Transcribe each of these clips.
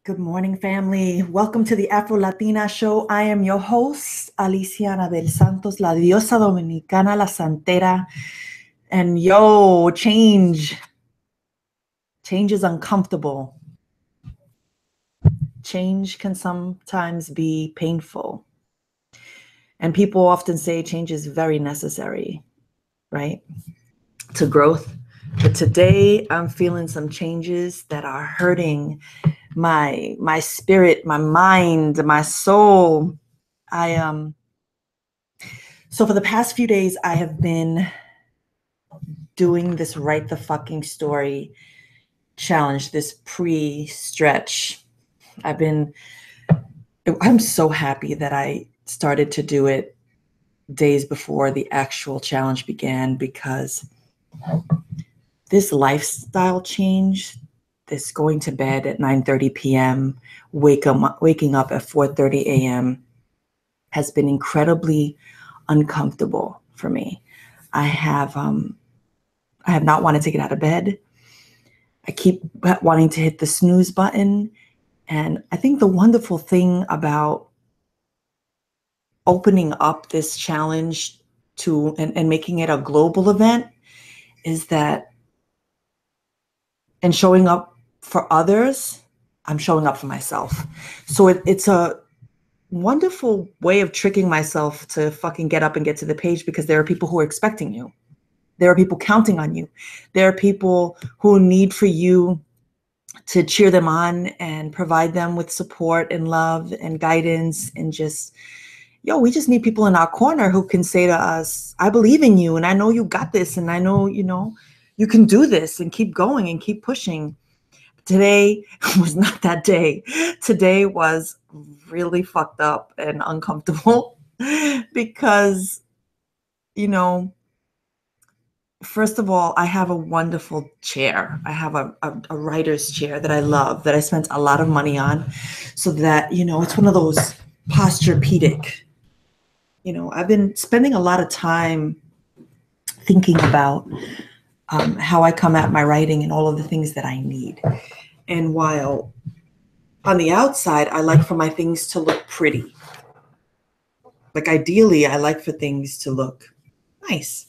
Good morning, family. Welcome to the Afrolatina show. I am your host, Alicia del Santos, la diosa dominicana, la santera. And change is uncomfortable. Change can sometimes be painful. And people often say change is very necessary, right? To growth. But today I'm feeling some changes that are hurting my spirit, my mind, my soul. So for the past few days, I have been doing this Write the Fucking Story challenge, this pre-stretch. I'm so happy that I started to do it days before the actual challenge began, because this lifestyle change, this going to bed at 9:30 p.m., waking up at 4:30 a.m. has been incredibly uncomfortable for me. I have not wanted to get out of bed. I keep wanting to hit the snooze button. And I think the wonderful thing about opening up this challenge to and making it a global event is that, and showing up for others, I'm showing up for myself. So it's a wonderful way of tricking myself to fucking get up and get to the page, because there are people who are expecting you. There are people counting on you. There are people who need for you to cheer them on and provide them with support and love and guidance, and just, we just need people in our corner who can say to us, I believe in you, and I know you got this, and I know, you can do this, and keep going and keep pushing. Today was not that day. Today was really fucked up and uncomfortable because, first of all, I have a wonderful chair. I have a writer's chair that I love, that I spent a lot of money on, so that, it's one of those Posturepedic. I've been spending a lot of time thinking about how I come at my writing and all of the things that I need. And while on the outside, I like for my things to look pretty. Like ideally, I like for things to look nice.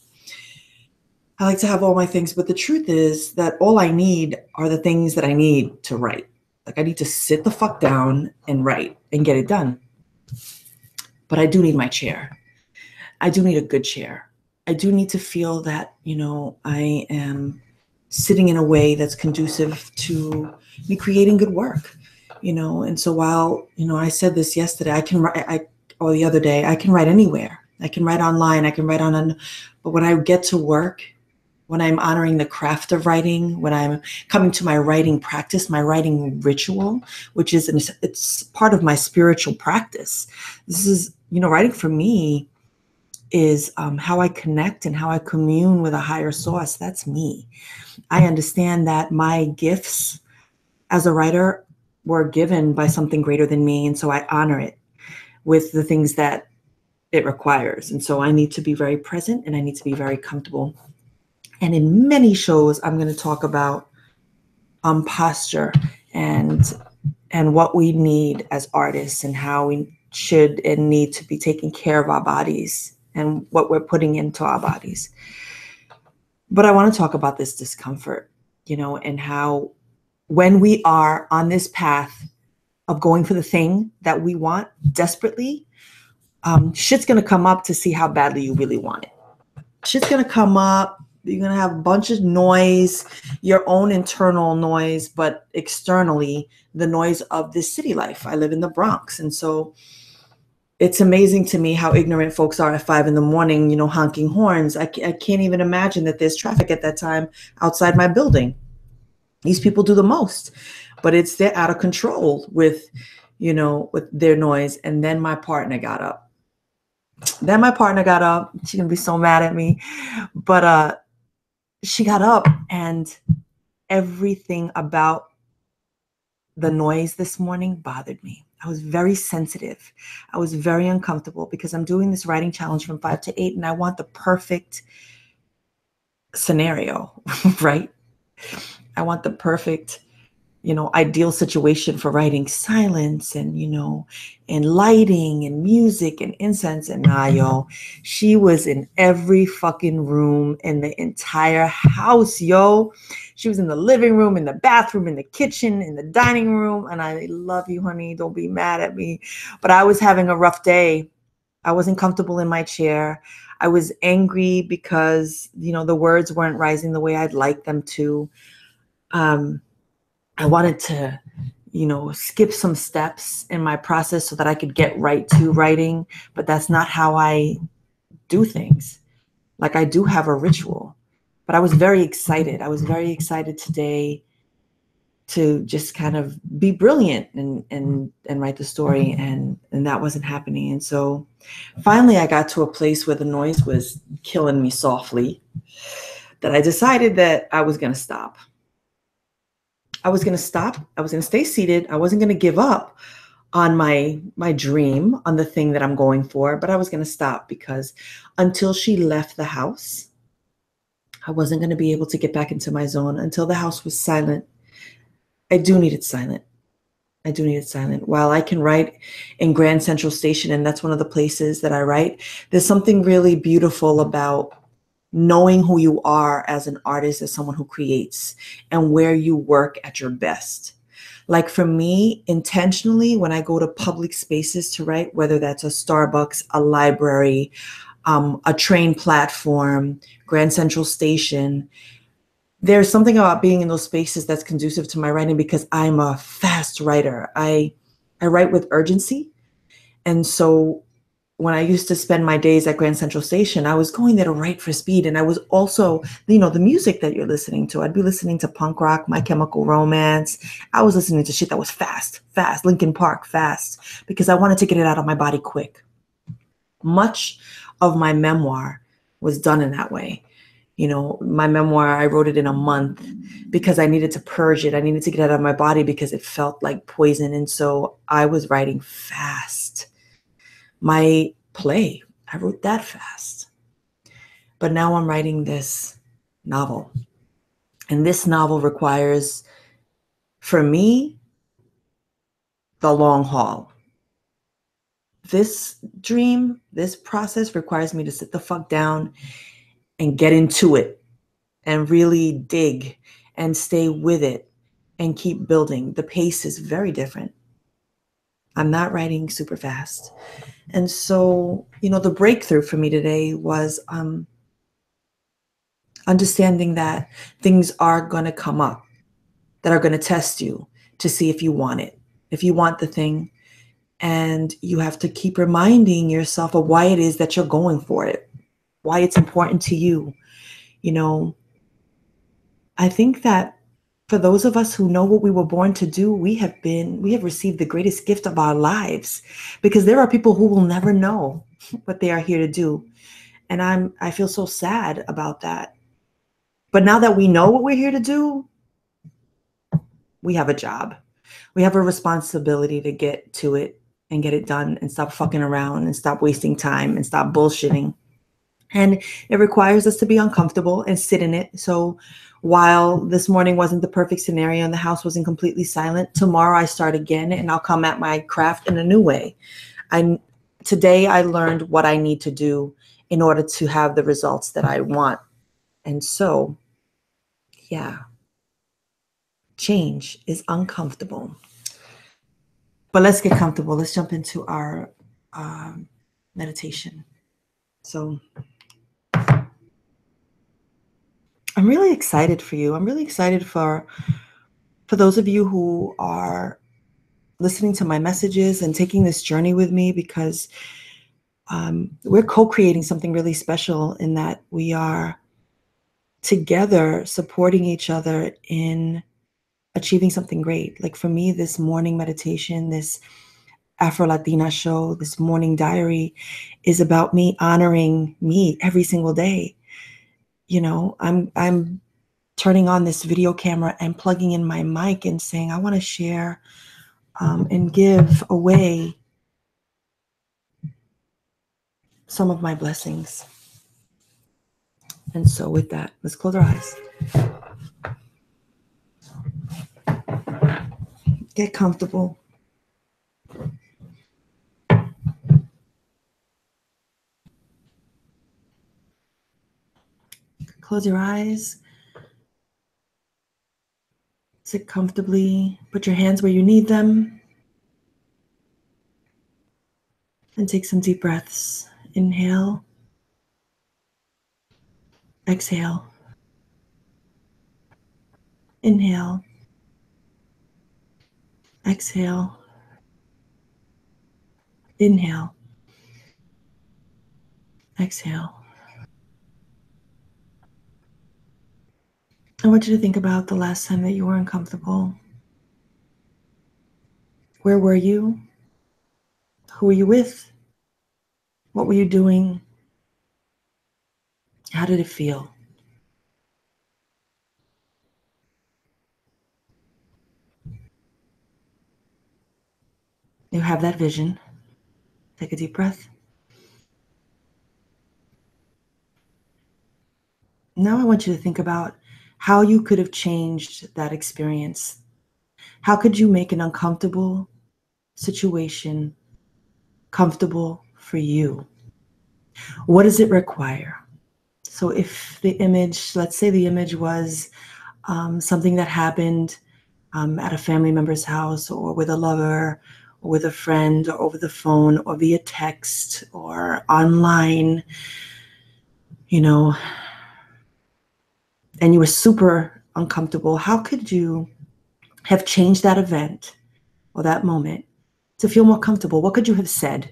I like to have all my things, but the truth is that all I need are the things that I need to write. Like I need to sit the fuck down and write and get it done. But I do need my chair. I do need a good chair. I do need to feel that, I am sitting in a way that's conducive to me creating good work, And so while, I said this yesterday, or the other day, I can write anywhere. I can write online. I can write but when I get to work, when I'm honoring the craft of writing, when I'm coming to my writing practice, my writing ritual, which is, it's part of my spiritual practice. This is, writing for me is how I connect and how I commune with a higher source. That's me. I understand that my gifts as a writer were given by something greater than me. And so I honor it with the things that it requires. And so I need to be very present, and I need to be very comfortable. And in many shows, I'm going to talk about posture and what we need as artists, and how we should and need to be taking care of our bodies and what we're putting into our bodies. But I want to talk about this discomfort, and how when we are on this path of going for the thing that we want desperately, shit's going to come up to see how badly you really want it. Shit's going to come up. You're going to have a bunch of noise, your own internal noise, but externally, the noise of this city life. I live in the Bronx. And so it's amazing to me how ignorant folks are at 5 a.m, honking horns. I can't even imagine that there's traffic at that time outside my building. These people do the most, but they're out of control with their noise. And then my partner got up. She's going to be so mad at me. But she got up, and everything about the noise this morning bothered me. I was very sensitive. I was very uncomfortable, because I'm doing this writing challenge from 5 to 8, and I want the perfect scenario, right? I want the perfect ideal situation for writing: silence and, and lighting and music and incense. And nah, yo, she was in every fucking room in the entire house, yo. She was in the living room, in the bathroom, in the kitchen, in the dining room. And I love you, honey. Don't be mad at me. But I was having a rough day. I wasn't comfortable in my chair. I was angry because, the words weren't rising the way I'd like them to. I wanted to, skip some steps in my process so that I could get right to writing, but that's not how I do things. Like, I do have a ritual, but I was very excited. I was very excited today to just kind of be brilliant and write the story, and that wasn't happening. And so finally I got to a place where the noise was killing me softly, that I decided that I was going to stop. I was going to stop. I was going to stay seated. I wasn't going to give up on my dream, on the thing that I'm going for, but I was going to stop, because until she left the house, I wasn't going to be able to get back into my zone. Until the house was silent. I do need it silent. I do need it silent. While I can write in Grand Central Station, and that's one of the places that I write, there's something really beautiful about knowing who you are as an artist, as someone who creates, and where you work at your best. Like for me, intentionally, when I go to public spaces to write, whether that's a Starbucks, a library, a train platform, Grand Central Station, there's something about being in those spaces that's conducive to my writing, because I'm a fast writer. I write with urgency. And so when I used to spend my days at Grand Central Station, I was going there to write for speed. And I was also, the music that you're listening to, I'd be listening to punk rock, My Chemical Romance. I was listening to shit that was fast, Linkin Park, fast, because I wanted to get it out of my body quick. Much of my memoir was done in that way. My memoir, I wrote it in a month because I needed to purge it. I needed to get it out of my body because it felt like poison. And so I was writing fast. My play, I wrote that fast. But now I'm writing this novel. And this novel requires, for me, the long haul. This dream, this process requires me to sit the fuck down and get into it and really dig and stay with it and keep building. The pace is very different. I'm not writing super fast. And so, the breakthrough for me today was understanding that things are going to come up that are going to test you to see if you want it, if you want the thing. And you have to keep reminding yourself of why it is that you're going for it, why it's important to you. I think that for those of us who know what we were born to do, we have received the greatest gift of our lives, because there are people who will never know what they are here to do. And I feel so sad about that. But now that we know what we're here to do, we have a job. We have a responsibility to get to it and get it done and stop fucking around and stop wasting time and stop bullshitting. And it requires us to be uncomfortable and sit in it. So while this morning wasn't the perfect scenario and the house wasn't completely silent, tomorrow I start again and I'll come at my craft in a new way. Today I learned what I need to do in order to have the results that I want. And so, yeah, change is uncomfortable. But let's get comfortable. Let's jump into our meditation. So I'm really excited for you. I'm really excited for those of you who are listening to my messages and taking this journey with me, because we're co-creating something really special in that we are together supporting each other in achieving something great. Like for me, this morning meditation, this Afrolatina show, this morning diary is about me honoring me every single day. I'm turning on this video camera and plugging in my mic and saying, I want to share and give away some of my blessings. And so with that, let's close our eyes. Get comfortable. Close your eyes. Sit comfortably. Put your hands where you need them. And take some deep breaths. Inhale. Exhale. Inhale. Exhale. Inhale. Exhale. I want you to think about the last time that you were uncomfortable. Where were you? Who were you with? What were you doing? How did it feel? You have that vision. Take a deep breath. Now I want you to think about how you could have changed that experience. How could you make an uncomfortable situation comfortable for you? What does it require? So if the image, let's say the image was something that happened at a family member's house, or with a lover, or with a friend, or over the phone, or via text, or online, and you were super uncomfortable, how could you have changed that event or that moment to feel more comfortable? What could you have said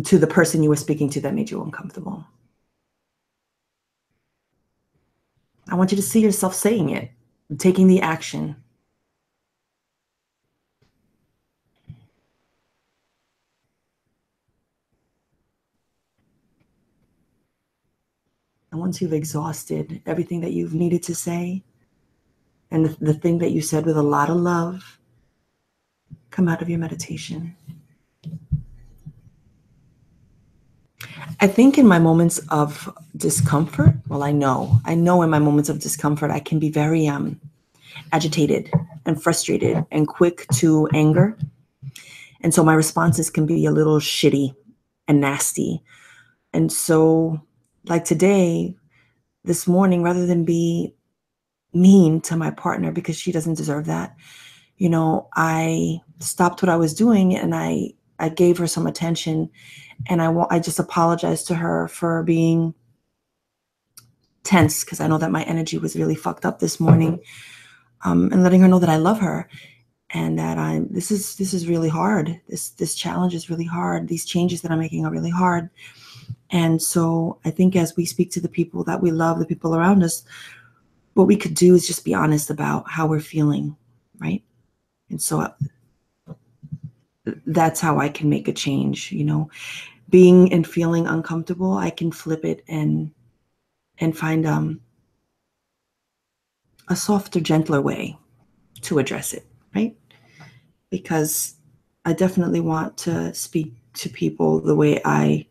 to the person you were speaking to that made you uncomfortable? I want you to see yourself saying it, taking the action. And once you've exhausted everything that you've needed to say, and the thing that you said with a lot of love, come out of your meditation. I think in my moments of discomfort, well, I know in my moments of discomfort, I can be very agitated and frustrated and quick to anger. And so my responses can be a little shitty and nasty. And so, like today, this morning, rather than be mean to my partner because she doesn't deserve that, I stopped what I was doing and I gave her some attention, and I just apologized to her for being tense, because I know that my energy was really fucked up this morning, and letting her know that I love her, and that this is really hard. This challenge is really hard. These changes that I'm making are really hard. And so I think as we speak to the people that we love, the people around us, what we could do is just be honest about how we're feeling, right? And so that's how I can make a change. Being and feeling uncomfortable, I can flip it and find a softer, gentler way to address it, right? Because I definitely want to speak to people the way I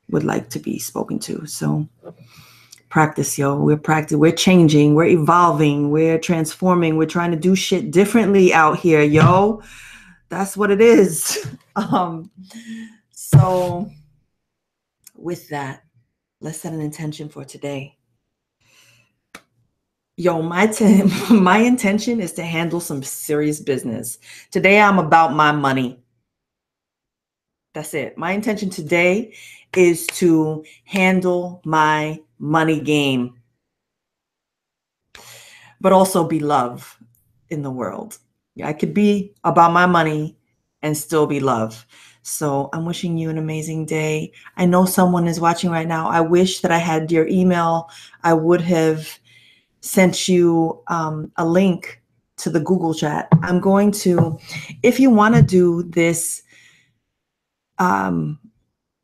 would like to be spoken to. So practice, yo. We're changing, we're evolving, we're transforming, we're trying to do shit differently out here, yo. That's what it is. So with that, let's set an intention for today. Yo, my intention is to handle some serious business. Today, I'm about my money. That's it. My intention today is to handle my money game, but also be love in the world. I could be about my money and still be love. So I'm wishing you an amazing day. I know someone is watching right now. I wish that I had your email. I would have sent you a link to the Google chat. I'm going to, if you want to do this,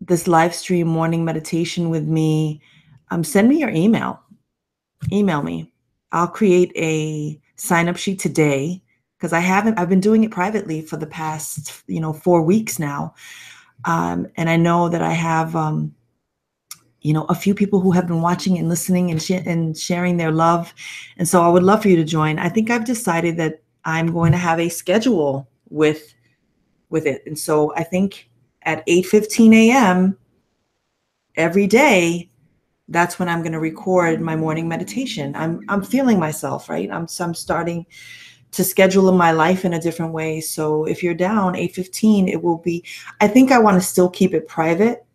this live stream morning meditation with me, send me your email. Email me. I'll create a sign-up sheet today, because I've been doing it privately for the past, 4 weeks now. And I know that I have a few people who have been watching and listening and sharing their love. And so I would love for you to join. I think I've decided that I'm going to have a schedule with it. And so I think at 8:15 a.m. every day, that's when I'm going to record my morning meditation. I'm feeling myself, right? I'm starting to schedule my life in a different way. So if you're down 8:15, it will be, I think I want to still keep it private.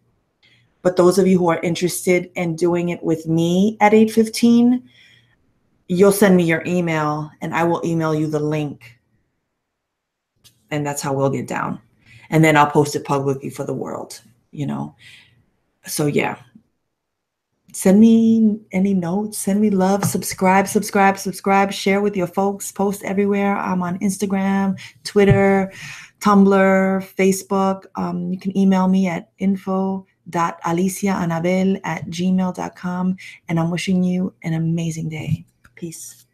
But those of you who are interested in doing it with me at 8:15, you'll send me your email and I will email you the link. And that's how we'll get down. And then I'll post it publicly for the world, So yeah, send me any notes, send me love, subscribe, share with your folks, post everywhere. I'm on Instagram, Twitter, Tumblr, Facebook. You can email me at info.aliciaanabel@gmail.com. And I'm wishing you an amazing day. Peace.